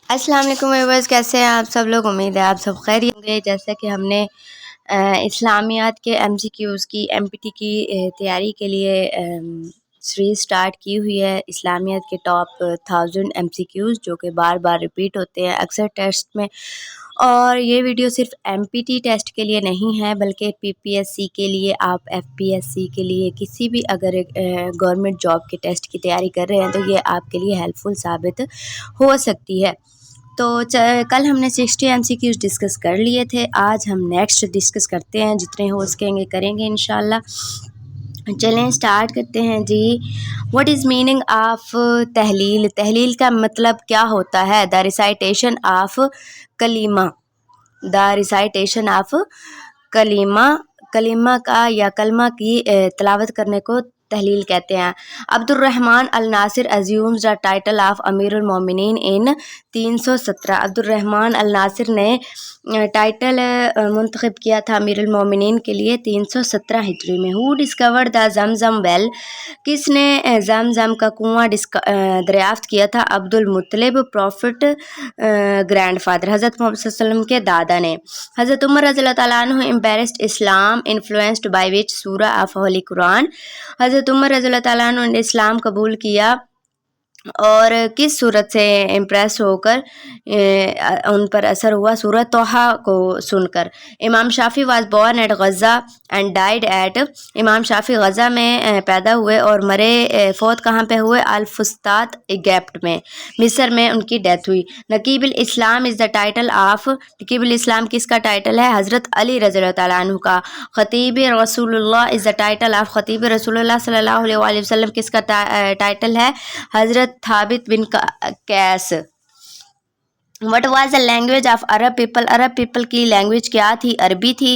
السلام علیکم ویورز، کیسے ہیں آپ سب لوگ؟ امید ہے آپ سب خیریت ہوں گے۔ جیسا کہ ہم نے اسلامیات کے MCQs کی MPT کی تیاری کے لیے سیریز سٹارٹ کی ہوئی ہے، اسلامیات کے ٹاپ 1000 MCQs جو کہ بار بار ریپیٹ ہوتے ہیں اکثر ٹیسٹ میں، اور یہ ویڈیو صرف MPT ٹیسٹ کے لیے نہیں ہے بلکہ PPSC کے لیے، آپ FPSC کے لیے، کسی بھی اگر گورنمنٹ جاب کے ٹیسٹ کی تیاری کر رہے ہیں تو یہ آپ کے لیے ہیلپ فل ثابت ہو سکتی ہے۔ تو کل ہم نے 60 MCQs ڈسکس کر لیے تھے، آج ہم نیکسٹ ڈسکس کرتے ہیں، جتنے ہو سکیں گے کریں گے انشاءاللہ۔ چلیں سٹارٹ کرتے ہیں جی۔ واٹ از میننگ آف تحلیل؟ تحلیل کا مطلب کیا ہوتا ہے؟ دا ریسائٹیشن آف کلمہ، دا ریسائٹیشن آف کلمہ، کلمہ کا یا کلمہ کی تلاوت کرنے کو تحلیل کہتے ہیں۔ عبد الرحمن الناصر assumes the title of امیر المومنین in 317۔ عبد الرحمن الناصر نے ٹائٹل منتخب کیا تھا امیر المومنین کے لیے 317 ہجری میں۔ Who discovered the Zamzam well؟ کس نے زمزم کا کنواں دریافت کیا تھا؟ عبد المطلب، پروفٹ گرینڈ فادر، حضرت محمد صلی اللہ علیہ وسلم کے دادا نے۔ حضرت عمر رضی اللہ تعالیٰ عنہ embraced Islam influenced by which سورہ of ہولی قرآن؟ حضرت عمر رضی اللہ تعالیٰ عنہ نے اسلام قبول کیا اور کس صورت سے امپریس ہو کر ان پر اثر ہوا؟ سورہ طٰہٰ کو سن کر۔ Imam Shafi'i was born at Gaza and died at? امام شافعی غزہ میں پیدا ہوئے اور فوت کہاں پہ ہوئے؟ الفسطاط ایگپٹ میں، مصر میں ان کی ڈیتھ ہوئی۔ نقیب الاسلام از دا ٹائٹل آف؟ نقیب الاسلام کس کا ٹائٹل ہے؟ حضرت علی رضی اللہ تعالیٰ عنہ کا۔ خطیب رسول اللہ از دا ٹائٹل آف؟ خطیب رسول اللہ صلی اللہ علیہ وآلہ وسلم کس کا ٹائٹل ہے؟ حضرت ثابت بن قیس۔ What was the language of Arab people؟ Arab people کی لینگویج کیا تھی؟ عربی تھی۔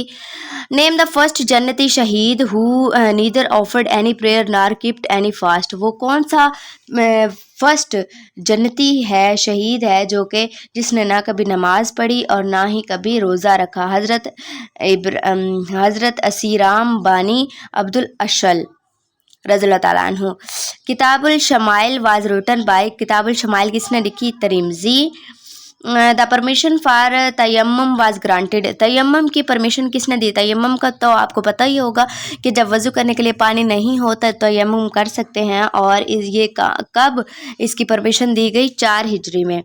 Name the first جنتی شہید who neither offered any prayer nor kept any fast؟ وہ کون سا فرسٹ جنتی ہے، شہید ہے، جو کہ جس نے نہ کبھی نماز پڑھی اور نہ ہی کبھی روزہ رکھا؟ حضرت اسیرام بانی عبد الاشل رضی اللہ تعالیٰ عنہ۔ کتاب الشمائل واز ریٹن بائی؟ کتاب الشمائل کس نے لکھی؟ ترمذی۔ دا پرمیشن فار تیمم واز گرانٹیڈ؟ تیمم کی پرمیشن کس نے دی؟ تیمم کا تو آپ کو پتہ ہی ہوگا کہ جب وضو کرنے کے لیے پانی نہیں ہوتا تو تیمم کر سکتے ہیں، اور یہ کب اس کی پرمیشن دی گئی؟ 4 ہجری میں۔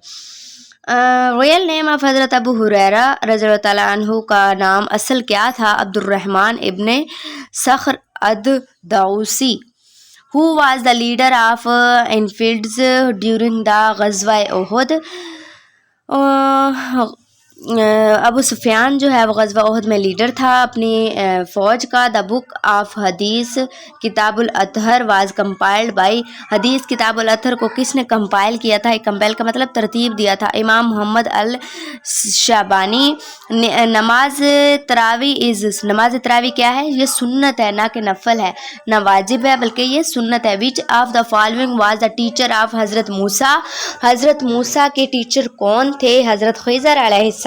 ریئل نیم آف حضرت ابو ہریرہ رضی اللہ تعالیٰ عنہ کا نام اصل کیا تھا؟ عبد الرحمن ابن صخر الدوسی۔ Who was the leader of infidels during the غزوہ احد؟ ابو سفیان جو ہے وہ غزوہ احد میں لیڈر تھا اپنی فوج کا۔ دا بک آف حدیث کتاب الاطہر واز کمپائلڈ بائی؟ حدیث کتاب الاطہر کو کس نے کمپائل کیا تھا؟ کمپائل کا مطلب ترتیب دیا تھا، امام محمد الشعبانی۔ نماز تراویح نماز تراویح کیا ہے؟ یہ سنت ہے، نہ کہ نفل ہے، نہ واجب ہے بلکہ یہ سنت ہے۔ Which of the following was the teacher of حضرت موسیٰ؟ حضرت موسیٰ کے ٹیچر کون تھے؟ حضرت خضر علیہ السلام۔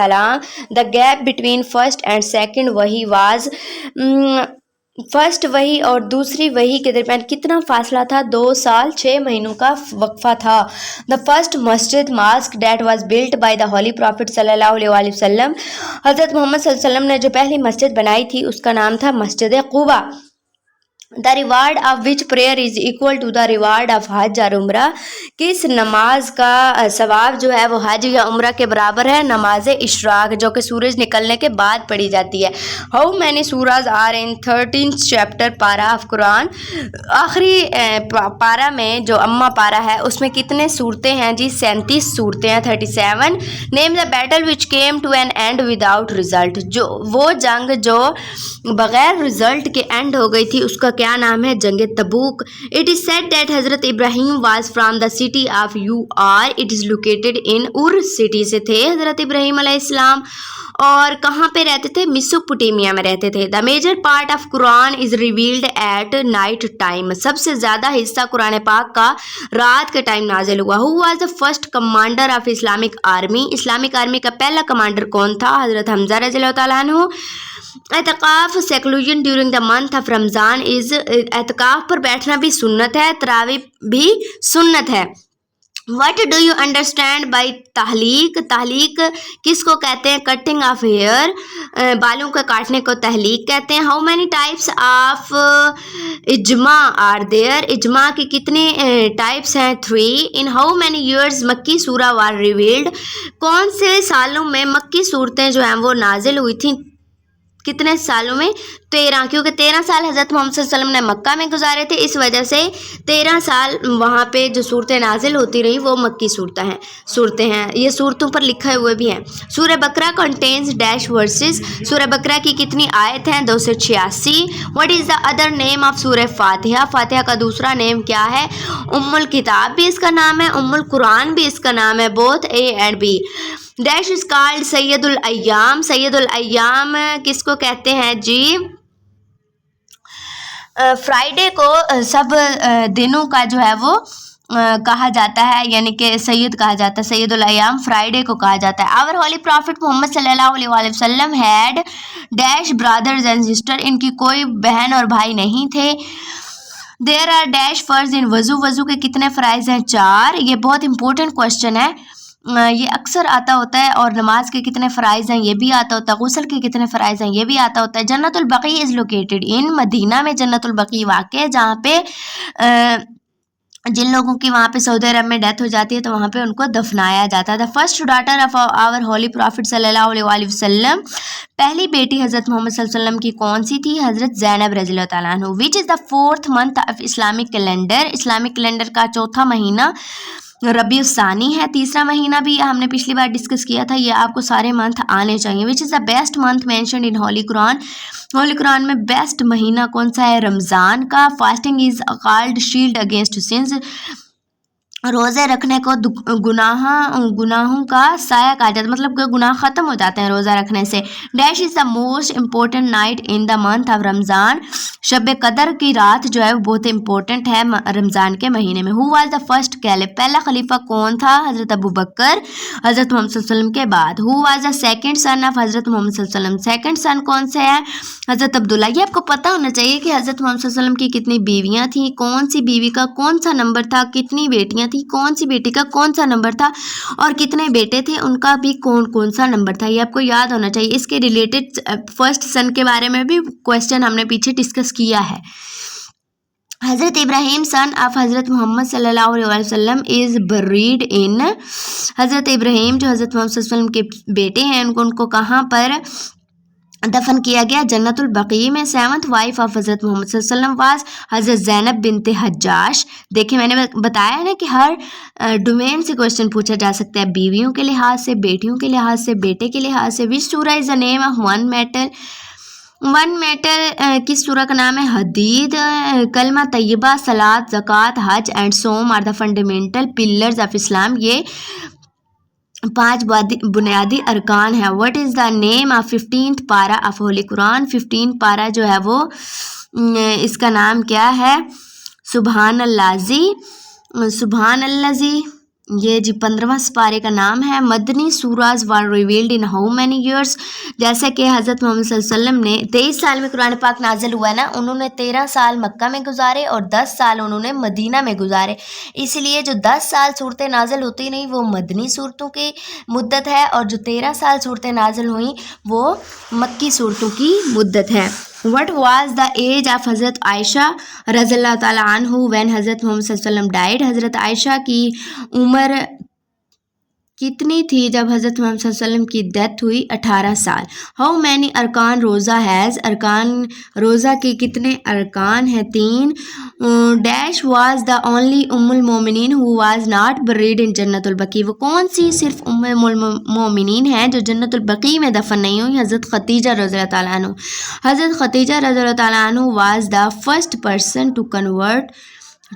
The gap between first and second وحی واز؟ فرسٹ وحی اور دوسری وحی کے درمیان کتنا فاصلہ تھا؟ 2 سال 6 مہینوں کا وقفہ تھا۔ دا فرسٹ مسجد mosque that was built by the holy prophet صلی اللہ علیہ وآلہ وسلم؟ حضرت محمد صلی اللہ علیہ وسلم نے جو پہلی مسجد بنائی تھی اس کا نام تھا مسجد Quba. The reward of which prayer is equal to the reward of Hajj اور عمرہ؟ کس نماز کا ثواب جو ہے وہ حج یا عمرہ کے برابر ہے؟ نماز اشراق، جو کہ سورج نکلنے کے بعد پڑھی جاتی ہے۔ How many surahs are in 13th chapter پارہ آف قرآن؟ آخری پارہ میں جو اما پارہ ہے اس میں کتنے صورتیں ہیں جی؟ 37 صورتیں ہیں، 37۔ Name the battle which came to an end without result? جو وہ جنگ جو بغیر رزلٹ کے اینڈ ہو گئی تھی اس کا کیا نام ہے؟ جنگ Tabuk. It is said that Hazrat Ibrahim was from the city of it is located in city سے تھے حضرت ابراہیم علیہ السلام، اور کہاں پہ رہتے تھے؟ میسوپوٹیمیا میں رہتے تھے۔ The major part of Quran is revealed at night time? سب سے زیادہ حصہ قرآن پاک کا رات کے ٹائم نازل ہوا۔ ہو was the first commander of Islamic army? Islamic army کا پہلا کمانڈر کون تھا؟ حضرت حمزہ رضی اللہ تعالیٰ عنہ۔ اعتکاف seclusion during the month of رمضان از؟ اعتکاف پر بیٹھنا بھی سنت ہے، تراویح بھی سنت ہے۔ What do you understand by تحلیق؟ تحلیق کس کو کہتے ہیں؟ کٹنگ آف ہیئر، بالوں کا کاٹنے کو تحلیق کہتے ہیں. How many types of اجماع are there؟ اجماع کی کتنے ٹائپس ہیں؟ 3. In how many years مکی سورہ were revealed؟ کون سے سالوں میں مکی صورتیں جو ہیں وہ نازل ہوئی تھیں؟ کتنے سالوں میں؟ 13، کیونکہ 13 سال حضرت محمد صلی اللہ علیہ وسلم نے مکہ میں گزارے تھے، اس وجہ سے 13 سال وہاں پہ جو صورتیں نازل ہوتی رہی وہ مکی صورتیں ہیں. یہ صورتوں پر لکھے ہوئے بھی ہیں. سورہ بقرہ کنٹینز ڈیش ورسز؟ سورہ بقرہ کی کتنی آیت ہیں؟ 286. What is the other name of سورہ فاتحہ؟ فاتحہ کا دوسرا نیم کیا ہے؟ ام الکتاب بھی اس کا نام ہے، ام القرآن بھی اس کا نام ہے، both A and B. Dash is called سید الایام؟ سید الایام کس کو کہتے ہیں جی؟ فرائیڈے کو سب دنوں کا جو ہے وہ کہا جاتا ہے، یعنی کہ سید کہا جاتا ہے، سید الایام فرائیڈے کو کہا جاتا ہے. آور ہولی پرافٹ محمد صلی اللہ علیہ وآلہ وسلم had dash brothers and sister? ان کی کوئی بہن اور بھائی نہیں تھے. دیر آر ڈیش فرض ان وضو؟ وضو کے کتنے فرائض ہیں؟ 4. یہ بہت امپورٹنٹ کوشچن ہے، یہ اکثر آتا ہوتا ہے. اور نماز کے کتنے فرائض ہیں؟ یہ بھی آتا ہوتا ہے. غسل کے کتنے فرائض ہیں؟ یہ بھی آتا ہوتا ہے. جنت البقیع از لوکیٹڈ ان؟ مدینہ میں جنت البقیع واقع ہے، جہاں پہ جن لوگوں کی وہاں پہ سعودی عرب میں ڈیتھ ہو جاتی ہے تو وہاں پہ ان کو دفنایا جاتا ہے. The first daughter of our holy prophet صلی اللہ علیہ وآلہ وسلم؟ پہلی بیٹی حضرت محمد صلی اللہ علیہ وسلم کی کون سی تھی؟ حضرت زینب رضی اللہ تعالیٰ عنہ. Which is the fourth month of Islamic calendar? Islamic calendar کا چوتھا مہینہ ربیع الثانی ہے. تیسرا مہینہ بھی ہم نے پچھلی بار ڈسکس کیا تھا، یہ آپ کو سارے منتھ آنے چاہیے. Which is the best month mentioned in holy Quran? Holy Quran میں بیسٹ مہینہ کون سا ہے؟ رمضان کا. Fasting is called shield against sins? روزے رکھنے کو گناہوں کا سایہ کہا جاتا ہے، مطلب کہ گناہ ختم ہو جاتے ہیں روزہ رکھنے سے. Dash is the most important night in the month of Ramzan? شب قدر کی رات جو ہے وہ بہت امپورٹنٹ ہے رمضان کے مہینے میں. ہو واز دا فرسٹ کیلف؟ پہلا خلیفہ کون تھا؟ حضرت ابو بکر حضرت محمد صلی اللہ علیہ وسلم کے بعد. He was the second son of حضرت محمد صلی اللہ علیہ وسلم؟ سیکنڈ سن کون سے ہے؟ حضرت عبداللہ. یہ آپ کو پتہ ہونا چاہیے کہ حضرت محمد صلی اللہ علیہ وسلم کی کتنی بیویاں تھیں، کون سی بیوی کا کون سا نمبر تھا، کتنی بیٹیاں تھی، کون سی بیٹی کا کون سا نمبر تھا، اور کتنے بیٹے تھے ان کا بھی کون سا نمبر تھا. یہ آپ کو یاد ہونا چاہیے. اس کے ریلیٹڈ فرسٹ سن کے بارے میں بھی کوشچن ہم نے پیچھے ڈسکس کیا ہے. حضرت ابراہیم سن آف حضرت محمد صلی اللہ علیہ وسلم از بریڈ ان؟ حضرت ابراہیم جو حضرت محمد صلی اللہ علیہ وسلم کے بیٹے ہیں ان کو کہاں پر دفن کیا گیا؟ جنت البقیع میں. سیونتھ وائف آف حضرت محمد صلی اللہ علیہ وسلم واز حضرت زینب بنت حجاش. دیکھیں میں نے بتایا ہے نا کہ ہر ڈومین سے کوشچن پوچھا جا سکتا ہے، بیویوں کے لحاظ سے، بیٹیوں کے لحاظ سے، بیٹے کے لحاظ سے. وچ سورہ از دا نیم آف ون میٹر؟ کس سورہ کا نام ہے؟ حدید. کلمہ طیبہ، صلاۃ، زکوٰۃ، حج اینڈ صوم are the fundamental pillars of Islam? یہ 5 بنیادی ارکان ہے. What is the name of 15th پارہ آف ہولی قرآن؟ 15 پارہ جو ہے وہ اس کا نام کیا ہے؟ سبحان اللہ زی. یہ جی 15واں سپارے کا نام ہے. مدنی surahs were revealed in how many years? جیسے کہ حضرت محمد صلی اللہ علیہ وسلم نے 23 سال میں قرآن پاک نازل ہوا ہے نا، انہوں نے 13 سال مکہ میں گزارے اور 10 سال انہوں نے مدینہ میں گزارے. اس لیے جو 10 سال صورتیں نازل ہوتی نہیں وہ مدنی صورتوں کی مدت ہے، اور جو 13 سال صورتیں نازل ہوئیں وہ مکی صورتوں کی مدت ہے. What was the age of حضرت عائشہ رضی اللہ تعالیٰ عنہ when حضرت محمد صلی اللہ علیہ وسلم died؟ حضرت عائشہ کی عمر کتنی تھی جب حضرت محمد صلی اللہ علیہ وسلم کی ڈیتھ ہوئی؟ 18 سال. ہاؤ مینی ارکان روزہ ہیز؟ روزہ کے کتنے ارکان ہیں؟ 3. ڈیش واز دا اونلی ام المومنین ہو واز ناٹ بریڈ ان جنت البقیع؟ وہ کون سی صرف ام المومنین ہیں جو جنت البقیع میں دفن نہیں ہوئی؟ حضرت خدیجہ رضی اللہ تعالیٰ عنہ. حضرت خدیجہ رضی اللہ تعالیٰ عنہ was the first person to convert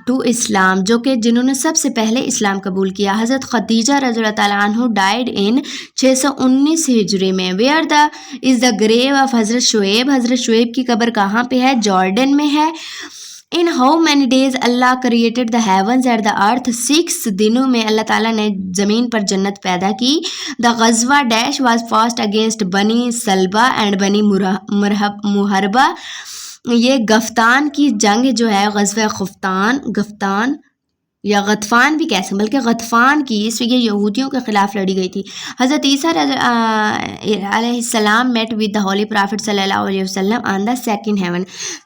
to Islam, جو کہ جنہوں نے سب سے پہلے اسلام قبول کیا. حضرت خدیجہ رضی اللہ تعالیٰ عنہ ڈائیڈ ان 619 ہجری میں. ویئر از دا گریو آف حضرت شعیب؟ حضرت شعیب کی قبر کہاں پہ ہے؟ جارڈن میں ہے. In how many days Allah created the heavens and the earth? 6 دنوں میں اللہ تعالیٰ نے زمین پر جنت پیدا کی. دا غزوہ ڈیش واز فاسٹ اگینسٹ بنی سلبہ اینڈ بنی محربہ؟ یہ گفتان کی جنگ جو ہے غزوہ گفتان یا غطفان بھی کہہ سکتے، بلکہ غطفان کی، اس یہ یہودیوں کے خلاف لڑی گئی تھی. حضرت عیسیٰ علیہ السلام met with the holy prophet صلی اللہ علیہ وسلم on the second heaven.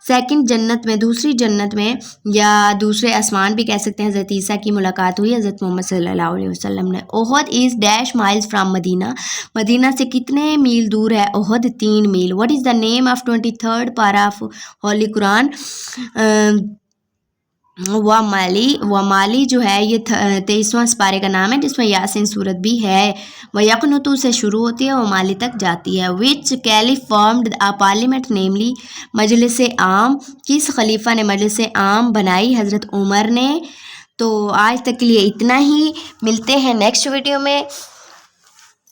Second جنت میں، دوسری جنت میں یا دوسرے آسمان بھی کہہ سکتے ہیں، حضرت عیسیٰ کی ملاقات ہوئی حضرت محمد صلی اللہ علیہ وسلم نے. احد از ڈیش مائلز فرام مدینہ. مدینہ سے کتنے میل دور ہے احد؟ 3 میل. What is the name of 23rd پارا آف ہولی قرآن؟ ومالی جو ہے یہ 23واں سپارے کا نام ہے، جس میں یاسین صورت بھی ہے. وَيَقْنُتُ سے شروع ہوتی ہے، ومالی تک جاتی ہے. وچ کیلف فارمڈ آ پارلیمنٹ نیملی مجلس عام. کس خلیفہ نے مجلس عام بنائی؟ حضرت عمر نے. تو آج تک کے لیے اتنا ہی، ملتے ہیں نیکسٹ ویڈیو میں.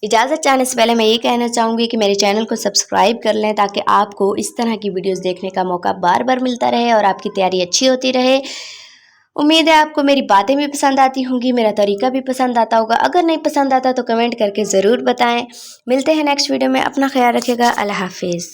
اجازت چاہنے سے پہلے میں یہ کہنا چاہوں گی کہ میرے چینل کو سبسکرائب کر لیں تاکہ آپ کو اس طرح کی ویڈیوز دیکھنے کا موقع بار بار ملتا رہے اور آپ کی تیاری اچھی ہوتی رہے. امید ہے آپ کو میری باتیں بھی پسند آتی ہوں گی، میرا طریقہ بھی پسند آتا ہوگا. اگر نہیں پسند آتا تو کمنٹ کر کے ضرور بتائیں. ملتے ہیں نیکسٹ ویڈیو میں، اپنا خیال رکھیے گا. اللہ حافظ.